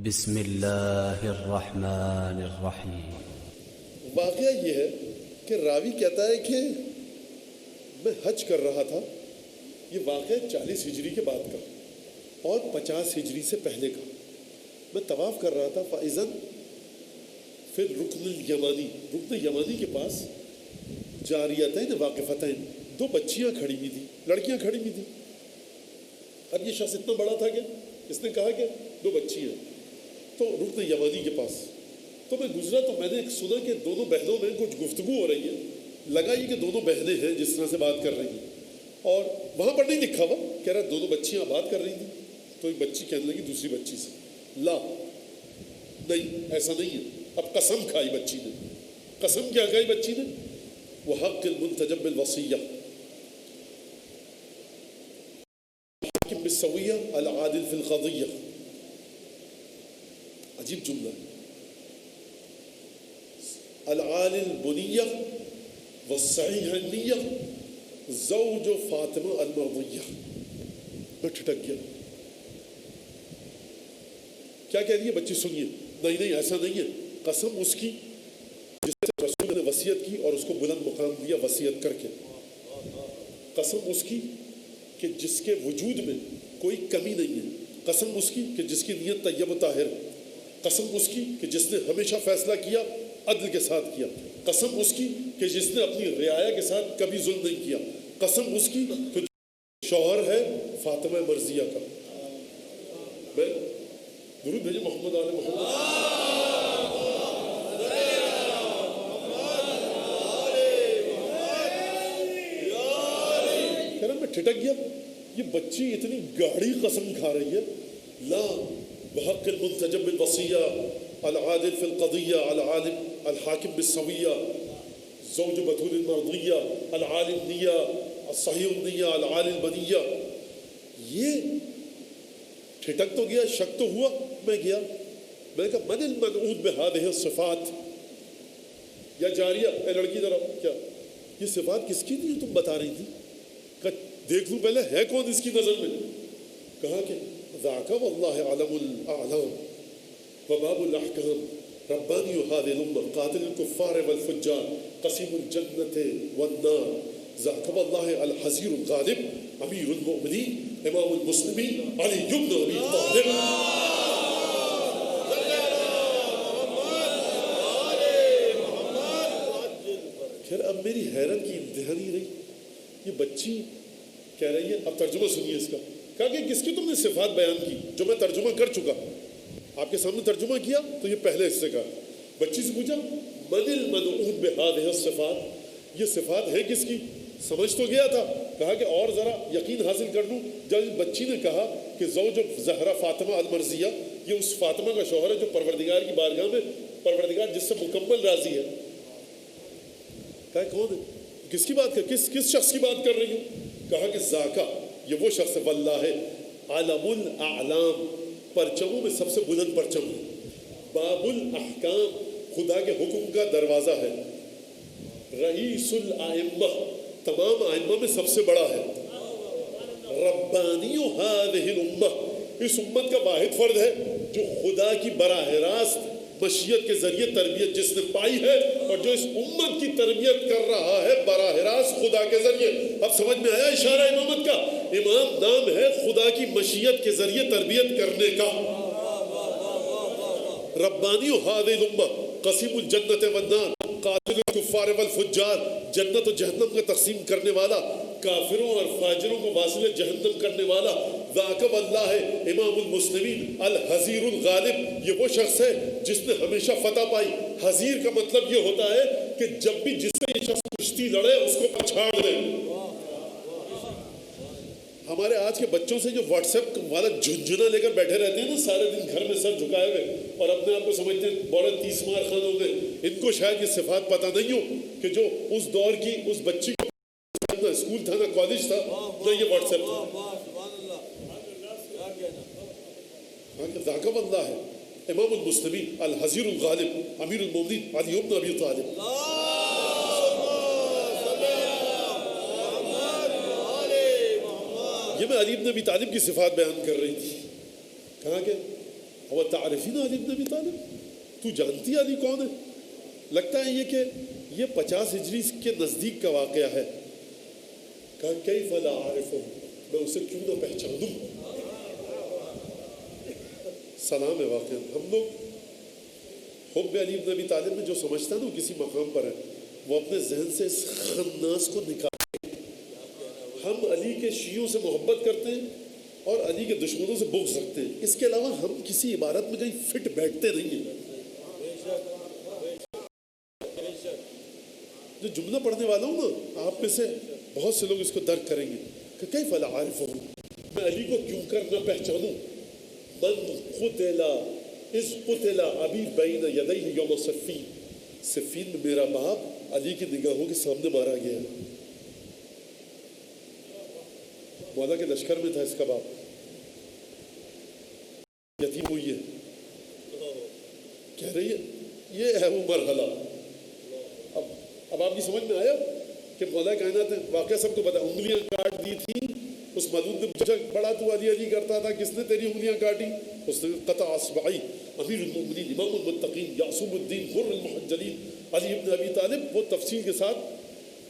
بسم اللہ الرحمن الرحیم۔ واقعہ یہ ہے کہ راوی کہتا ہے کہ میں حج کر رہا تھا، یہ واقعہ 40 ہجری کے بعد کا اور 50 ہجری سے پہلے کا۔ میں طواف کر رہا تھا فائزن پھر رکن یمانی کے پاس جاریتین واقفتین، دو بچیاں کھڑی ہوئی تھیں، لڑکیاں کھڑی ہوئی تھیں۔ اب یہ شخص اتنا بڑا تھا کہ اس نے کہا کہ دو بچیاں، تو رکن یمانی کے پاس تو میں گزرا تو میں نے سنا کہ دونوں بہنوں میں کچھ گفتگو ہو رہی ہے، لگا یہ کہ دونوں بہنیں ہیں جس طرح سے بات کر رہی ہیں، اور وہاں پر نہیں لکھا ہوا، کہہ رہا دونوں بچیاں بات کر رہی تھیں، تو ایک بچی کہنے لگی دوسری بچی سے لا نہیں ایسا نہیں ہے۔ اب قسم کھائی بچی نے، قسم کیا کھائی بچی نے، وہ حق المنتجب بالوصیہ حاکم بالسویہ العادل فی القضیہ۔ عجیب جملہ ہے، العالل بنیہ والصحیح النیہ زوج فاطمہ المرضیہ۔ میں ٹھٹک گیا، کیا کہہ رہی ہے بچی؟ سنیے، نہیں ایسا نہیں ہے، قسم اس کی جس سے رسول نے وصیت کی اور اس کو بلند مقام دیا وصیت کر کے، قسم اس کی کہ جس کے وجود میں کوئی کمی نہیں ہے، قسم اس کی کہ جس کی نیت طیب و طاہر ہے، قسم اس کی کہ جس نے ہمیشہ فیصلہ کیا عدل کے ساتھ کیا، قسم اس کی کہ جس نے اپنی رعایا کے ساتھ کبھی ظلم نہیں کیا، قسم اس کی کہ شوہر ہے فاطمہ مرضیہ کا۔ میں درود بھیجے محمد آل محمد۔ کہہ رہا میں ٹھٹک گیا، یہ بچی اتنی گاڑی قسم کھا رہی ہے، لا بحق المنتجب بالوصیہ العادل فی القضیہ العالم الحاکم بالسویہ زوج بطول المرضیہ العالم نیہ الصحیح النیہ العالم بنیہ۔ یہ ٹھٹک تو گیا، شک تو ہوا، میں گیا، میں نے کہا من المنعوت بہذہ الصفات، یا جاریہ اے لڑکی ذرا کیا یہ صفات کس کی تھی تم بتا رہی تھی؟ کہا دیکھ لوں پہلے ہے کون اس کی نظر میں؟ کہا کہ ذاک واللہ علم الاعلام وباب الاحکام ربانی هذه الامه قاتل الكفار والفجار قسیم الجنة والنار ذاک واللہ الحزیر الغالب امیر المؤمنین امام المسلمین علی بن ابی طالب۔ خیر اب میری حیرت کی انتہا نہیں رہی، یہ بچی کہہ رہی ہے، اب ترجمہ سنیے اس کا، کہا کہ کس کی تم نے صفات بیان کی جو میں ترجمہ کر چکا، آپ کے سامنے ترجمہ کیا تو یہ پہلے حصے کا۔ بچی سے پوچھا من المنعوت بہذہ الصفات، یہ صفات ہے کس کی؟ سمجھ تو گیا تھا، کہا کہ اور ذرا یقین حاصل کر لوں۔ جب بچی نے کہا کہ زوج زہرا فاطمہ المرضیہ، یہ اس فاطمہ کا شوہر ہے جو پروردگار کی بارگاہ میں، پروردگار جس سے مکمل راضی ہے۔ کہا کون ہے؟ کس کی بات کر کس شخص کی بات کر رہی ہوں؟ کہا کہ ذاکا یہ وہ شخص واللہ علم الاعلام، پرچموں میں سب سے بلند پرچم ہے، باب الاحکام خدا کے حکم کا دروازہ ہے، رئیس الائمہ تمام ائمہ میں سب سے بڑا ہے، ربانی هذه الامہ اس امت کا واحد فرد ہے جو خدا کی براہ راست مشیت کے ذریعے تربیت جس نے پائی ہے اور جو اس امت کی تربیت کر رہا ہے براہ راست خدا کے ذریعے۔ اب سمجھ میں آیا اشارہ امامت کا؟ امام نام ہے خدا کی مشیت کے ذریعے تربیت کرنے کا۔ ربانی هذه الامہ قسیم الجنت والنار قاتل الکفار والفجار، جنت و جہنم کا تقسیم کرنے والا، کافروں اور فاجروں کو واصل جہنم کرنے والا، ذاک واللہ امام المسلمین الحزیر الغالب، یہ وہ شخص ہے جس نے ہمیشہ فتح پائی۔ حزیر کا مطلب یہ ہوتا ہے کہ جب بھی جس سے یہ شخص کشتی لڑے اس کو پچھاڑ دے۔ ہمارے آج کے بچوں سے جو واٹس ایپ والا جھنجھنا لے کر بیٹھے رہتے ہیں نا سارے دن گھر میں سر جھکائے ہوئے اور اپنے آپ کو سمجھتے ہیں بڑے 30 مار خان ہوں گے، ان کو شاید یہ صفات پتہ نہیں ہو کہ جو اس دور کی اس بچی کو نہ اسکول تھا نہ کالج تھا نہ یہ واٹس ایپ تھا۔ ذاک واللہ ہے امام المسلمین الحزیر الغالب امیر المؤمنین علی بن ابی طالب۔ یہ میں علی بن ابی طالب کی صفات بیان کر رہی تھی، کہا کہ وہ تعریفین علی بن ابی طالب، تو جانتی علی کون ہے؟ لگتا ہے یہ کہ یہ 50 ہجری کے نزدیک کا واقعہ ہے. کہا کیف لا اعرفہ، میں اسے کیوں نہ پہچانوں. سلام ہے واقعہ. ہم لوگ حب علی بن ابی طالب میں جو سمجھتا ہے نا وہ کسی مقام پر ہے، وہ اپنے ذہن سے اس خناس کو نکال. ہم علی کے شیعوں سے محبت کرتے ہیں اور علی کے دشمنوں سے بغض رکھتے ہیں، اس کے علاوہ ہم کسی عبارت میں کہیں فٹ بیٹھتے نہیں ہیں. جو جملہ پڑھنے والا ہوں نا، آپ میں سے بہت سے لوگ اس کو درک کریں گے کہ کیف لا اعرفہ، میں علی کو کیوں کر نہ پہچانوں. من قتل اذ قتل ابی بین یدیہ یوم صفین، صفین میں میرا باپ علی کی نگاہوں کے سامنے مارا گیا. مولا کے لشکر میں تھا اس کا باپ، یتیم ہوئی ہے. کہہ رہی ہے یہ ہے وہ مرحلہ. اب آپ کی سمجھ میں آیا کہ مولا کائنات نے واقعہ سب کو پتا، انگلیاں کاٹ دی تھی. اس مولود نے پوچھا بڑا تو علی علی کرتا تھا، کس نے تیری انگلیاں کاٹی؟ اس نے قطع اصبعی امیر المؤمنین امام المتقین یعصوم الدین غر المحجلین علی ابن ابی طالب. وہ تفصیل کے ساتھ.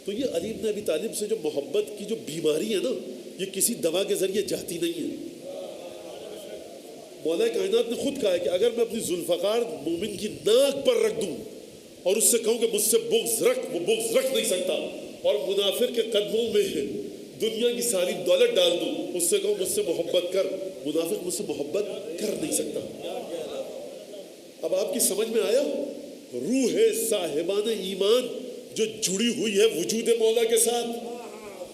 تو یہ علی ابن ابی طالب سے جو محبت کی جو بیماری ہے نا، یہ کسی دوا کے ذریعے جاتی نہیں ہے. مولا کائنات نے خود کہا ہے کہ اگر میں اپنی ذوالفقار مومن کی ناک پر رکھ دوں اور اس سے کہوں کہ مجھ سے بغض رکھ، وہ بغض رکھ نہیں سکتا. اور منافق کے قدموں میں دنیا کی ساری دولت ڈال دوں، اس سے کہوں مجھ سے محبت کر، منافق مجھ سے محبت کر نہیں سکتا. اب آپ کی سمجھ میں آیا؟ روح صاحبان ایمان جو جڑی ہوئی ہے وجود مولا کے ساتھ.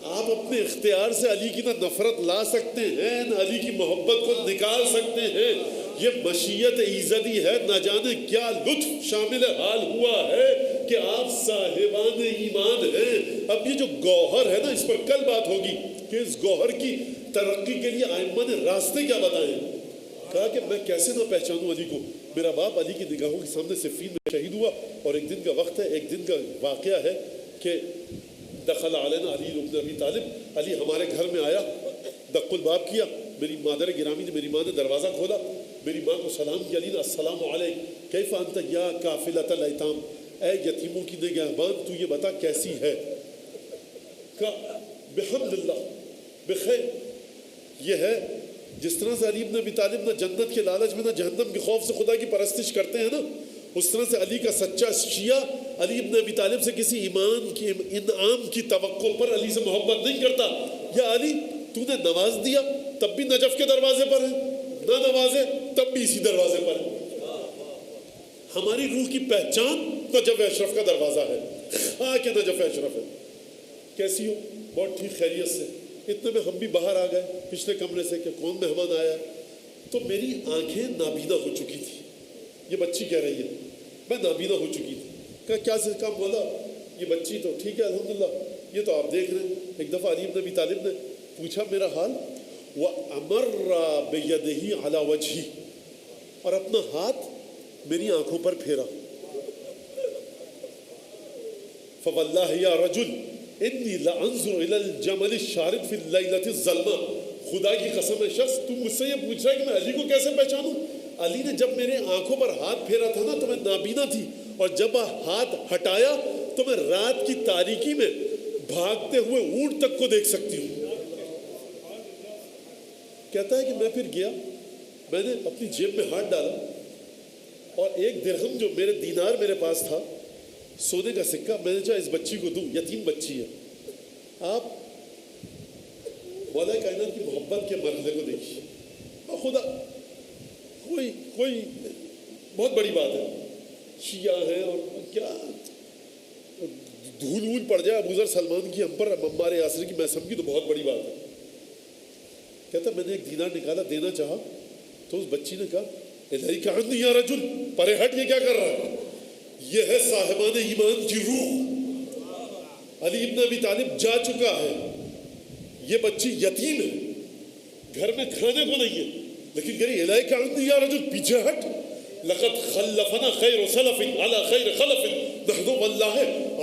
آپ اپنے اختیار سے علی کی نہ نفرت لا سکتے ہیں، نہ علی کی محبت کو نکال سکتے ہیں. یہ مشیت ایزدی ہے. نہ جانے کیا لطف شامل حال ہوا ہے کہ آپ صاحبان ایمان ہیں. اب یہ جو گوہر ہے نا، اس پر کل بات ہوگی کہ اس گوہر کی ترقی کے لیے ائمہ نے راستے کیا بتائے. کہا کہ میں کیسے نہ پہچانوں علی کو. میرا باپ علی کی نگاہوں کے سامنے صفین میں شہید ہوا. اور ایک دن کا وقت ہے، ایک دن کا واقعہ ہے کہ دخل علینا علی بن ابی طالب، علی ہمارے گھر میں آیا، دق الباب کیا. میری مادر گرامی نے، میری ماں نے دروازہ کھولا. میری ماں کو سلام کیا. علی نے السلام علیک کیف انت یا قافلۃ الایتام، اے یتیموں کی نگہبان تو یہ بتا کیسی ہے. کہا بحمد اللہ بخیر. یہ ہے جس طرح سے علی بن ابی طالب نہ جنت کے لالچ میں نہ جہنم کے خوف سے خدا کی پرستش کرتے ہیں نا، اس طرح سے علی کا سچا شیعہ علی بن ابی طالب سے کسی ایمان کی انعام کی توقع پر علی سے محبت نہیں کرتا. یا علی تو نے نواز دیا تب بھی نجف کے دروازے پر ہے، نہ نوازے تب بھی اسی دروازے پر ہے. ہماری روح کی پہچان نجف اشرف کا دروازہ ہے. کہ نجف اشرف ہے. کیسی ہو؟ بہت ٹھیک خیریت سے. اتنے میں ہم بھی باہر آ گئے پچھلے کمرے سے کہ کون مہمان آیا. تو میری آنکھیں نابینا ہو چکی تھی. یہ بچی کہہ رہی ہے میں نابینا ہو چکی تھی. کہا کیا سے کام بولا؟ یہ بچی تو ٹھیک ہے الحمدللہ، یہ تو آپ دیکھ رہے ہیں. ایک دفعہ علی بن ابی طالب نے پوچھا میرا حال، وَأَمَرَّ بِيَدِهِ عَلَى وَجْهِ، اور اپنا ہاتھ میری آنکھوں پر پھیرا. فَوَاللَّهِ يَا رَجُلْ إِنِّي لَأَنظُرُ إِلَى الْجَمَلِ الشَّارِدِ فِي اللَّيْلَةِ الظَّلْمَةِ. خدا کی قسم ہے شخص تو مجھ سے یہ پوچھ رہا ہے کہ میں علی کو کیسے پہچانوں. علی نے جب میرے آنکھوں پر ہاتھ پھیرا تھا نا تو میں نابینا تھی، اور جب ہاتھ ہٹایا تو میں رات کی تاریکی میں بھاگتے ہوئے اونٹ تک کو دیکھ سکتی ہوں. کہتا ہے کہ میں پھر گیا، میں نے اپنی جیب میں ہاتھ ڈالا اور ایک درہم جو میرے دینار میرے پاس تھا، سونے کا سکہ، میں نے چاہا اس بچی کو دوں، یتیم بچی ہے. آپ مولا کائنات کی محبت کے مرحلے کو دیکھیے. اور خدا کوئی بہت بڑی بات ہے، شیعہ ہیں اور کیا دھول وول پڑ جائے ابو ذر سلمان کی ہم پر، عمار یاسر کی میسم کی، تو بہت بڑی بات ہے. کہتا میں نے ایک دینار نکالا دینا چاہا تو اس بچی نے کہا الیک عنی یا رجل، پرے ہٹ، یہ کیا کر رہا ہے؟ یہ ہے صاحبان ایمان کی روح. علی ابن ابی طالب جا چکا ہے، یہ بچی یتیم ہے، گھر میں کھانے کو نہیں ہے، لیکن کہہ رہی الیک عنی یا رجل، پیچھے ہٹ. لقد خلفنا خیر سلف علی خیر خلف نحن واللہ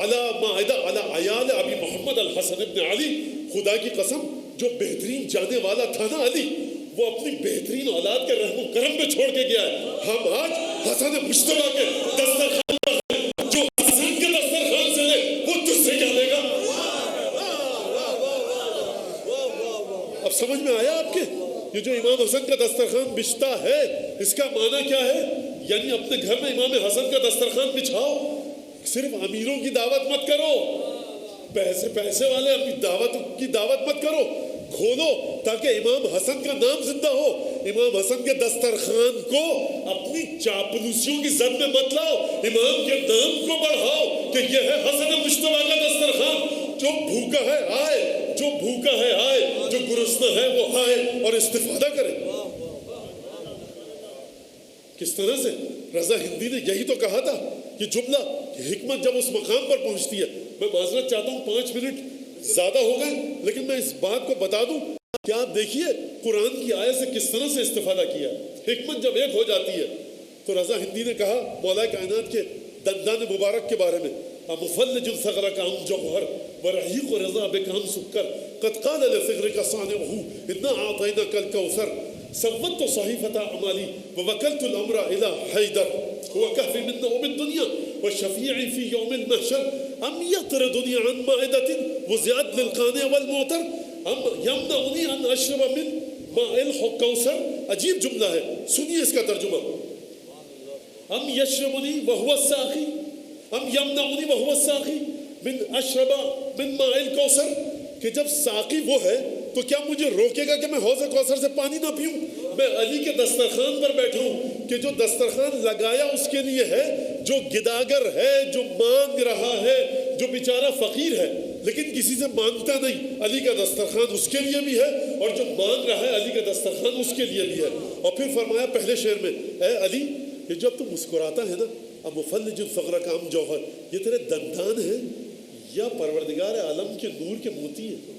علی مائدہ علی عیال ابی محمد الحسن ابن علی. خدا کی قسم جو بہترین جانے والا تھا نا علی، وہ اپنی بہترین اولاد کے رحم و کرم پہ چھوڑ کے گیا ہے. ہم آج حسن مجتبیٰ کے دسترخوان پر ہیں. جو حسن کے دسترخوان سے لے وہ تجھ سے کیا لے گا؟ اب سمجھ میں آیا آپ کے؟ یہ جو امام حسن کا دسترخوان بچھتا ہے اس کا معنی کیا ہے؟ یعنی اپنے گھر میں امام حسن کا دسترخوان بچھاؤ. صرف امیروں کی دعوت مت کرو, پیسے والے کی دعوت مت کرو, کھولو تاکہ امام حسن کا نام زندہ ہو. امام حسن کے دسترخوان کو اپنی چاپلوسیوں کی زد میں مت لاؤ, امام کے نام کو بڑھاؤ کہ یہ ہے حسن مجتبیٰ کا دسترخوان. جو بھوکا ہے آئے, جو بھوکا ہے آئے, جو گرسنہ ہے وہ آئے اور استفادہ کرے. کس طرح سے رضا ہندی نے یہی تو کہا تھا. یہ جملہ حکمت جب اس مقام پر پہنچتی ہے, میں معذرت چاہتا ہوں 5 منٹ زیادہ ہو گئے, لیکن میں اس بات کو بتا دوں کہ آپ دیکھیے قرآن کی آیت سے کس طرح سے استفادہ کیا. حکمت جب ایک ہو جاتی ہے تو رضا ہندی نے کہا مولا کائنات کے دندان مبارک کے بارے میں, مفلج ثغرک عن جوہر ورحیق رضا بک عن سکر قد قال لثغرک صانعہ انا اعطیناک الکوثر سوت صحیفة اعمالی ووکلت الامر الى حیدر هو کہفی من نعم الدنیا وشفیعی فی یوم المحشر ام یطردنی عن مائدة وزعت للقانع والمعتر ام یمنعنی ان اشرب من ماء الکوثر. عجیب جملہ ہے, سنیے اس کا ترجمہ. ام یشربنی وهو الساقی ام یمنعنی وهو الساقی من اشرب من ماء الکوثر, کہ جب ساقی وہ ہے تو کیا مجھے روکے گا کہ میں حوض کوثر سے پانی نہ پیوں؟ میں علی کے دسترخوان پر بیٹھا ہوں کہ جو دسترخوان لگایا اس کے لیے ہے, جو گداگر ہے, جو مانگ رہا ہے, جو بیچارہ فقیر ہے لیکن کسی سے مانگتا نہیں, علی کا دسترخوان اس کے لیے بھی ہے, اور جو مانگ رہا ہے علی کا دسترخوان اس کے لیے بھی ہے. اور پھر فرمایا پہلے شعر میں, اے علی یہ جب تو مسکراتا ہے نا, اب مفلج ثغرک عن جوہر, یہ تیرے دندان ہیں یا پروردگار عالم کے نور کے موتی ہیں؟